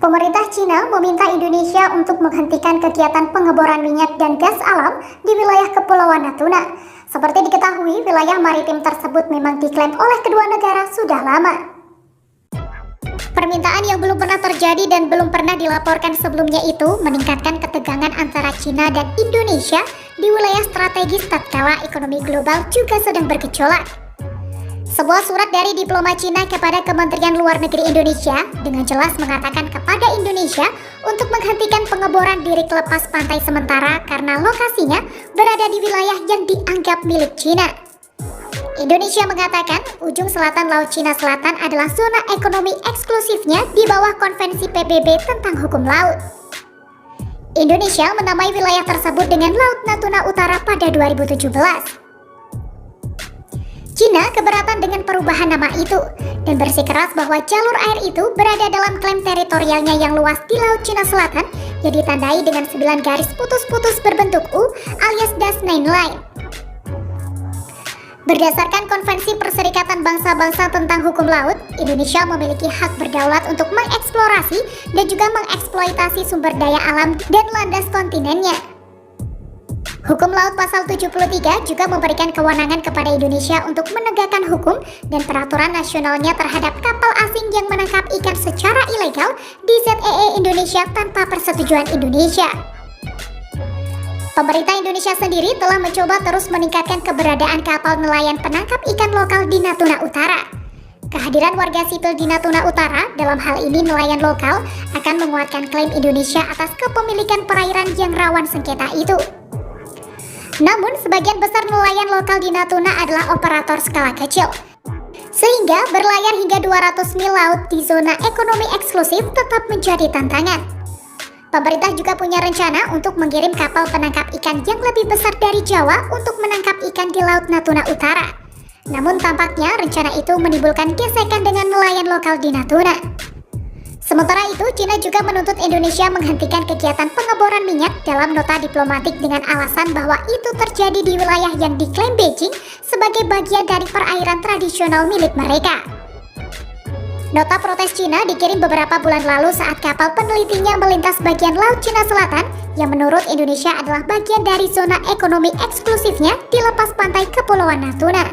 Pemerintah Cina meminta Indonesia untuk menghentikan kegiatan pengeboran minyak dan gas alam di wilayah Kepulauan Natuna. Seperti diketahui, wilayah maritim tersebut memang diklaim oleh kedua negara sudah lama. Permintaan yang belum pernah terjadi dan belum pernah dilaporkan sebelumnya itu meningkatkan ketegangan antara Cina dan Indonesia di wilayah strategis tatkala ekonomi global juga sedang bergejolak. Sebuah surat dari diplomat Cina kepada Kementerian Luar Negeri Indonesia dengan jelas mengatakan kepada Indonesia untuk menghentikan pengeboran di lepas pantai sementara karena lokasinya berada di wilayah yang dianggap milik Cina. Indonesia mengatakan ujung selatan Laut Cina Selatan adalah zona ekonomi eksklusifnya di bawah Konvensi PBB tentang hukum laut. Indonesia menamai wilayah tersebut dengan Laut Natuna Utara pada 2017. Cina keberatan dengan perubahan nama itu dan bersikeras bahwa jalur air itu berada dalam klaim teritorialnya yang luas di Laut Cina Selatan yang ditandai dengan 9 garis putus-putus berbentuk U alias Dasnain Line. Berdasarkan Konvensi Perserikatan Bangsa-Bangsa tentang Hukum Laut, Indonesia memiliki hak berdaulat untuk mengeksplorasi dan juga mengeksploitasi sumber daya alam dan landas kontinennya. Hukum Laut Pasal 73 juga memberikan kewenangan kepada Indonesia untuk menegakkan hukum dan peraturan nasionalnya terhadap kapal asing yang menangkap ikan secara ilegal di ZEE Indonesia tanpa persetujuan Indonesia. Pemerintah Indonesia sendiri telah mencoba terus meningkatkan keberadaan kapal nelayan penangkap ikan lokal di Natuna Utara. Kehadiran warga sipil di Natuna Utara, dalam hal ini nelayan lokal, akan menguatkan klaim Indonesia atas kepemilikan perairan yang rawan sengketa itu. Namun, sebagian besar nelayan lokal di Natuna adalah operator skala kecil. Sehingga berlayar hingga 200 mil laut di zona ekonomi eksklusif tetap menjadi tantangan. Pemerintah juga punya rencana untuk mengirim kapal penangkap ikan yang lebih besar dari Jawa untuk menangkap ikan di Laut Natuna Utara. Namun tampaknya rencana itu menimbulkan gesekan dengan nelayan lokal di Natuna. Sementara itu, Cina juga menuntut Indonesia menghentikan kegiatan pengeboran minyak dalam nota diplomatik dengan alasan bahwa itu terjadi di wilayah yang diklaim Beijing sebagai bagian dari perairan tradisional milik mereka. Nota protes Cina dikirim beberapa bulan lalu saat kapal penelitinya melintas bagian Laut Cina Selatan yang menurut Indonesia adalah bagian dari zona ekonomi eksklusifnya di lepas pantai Kepulauan Natuna.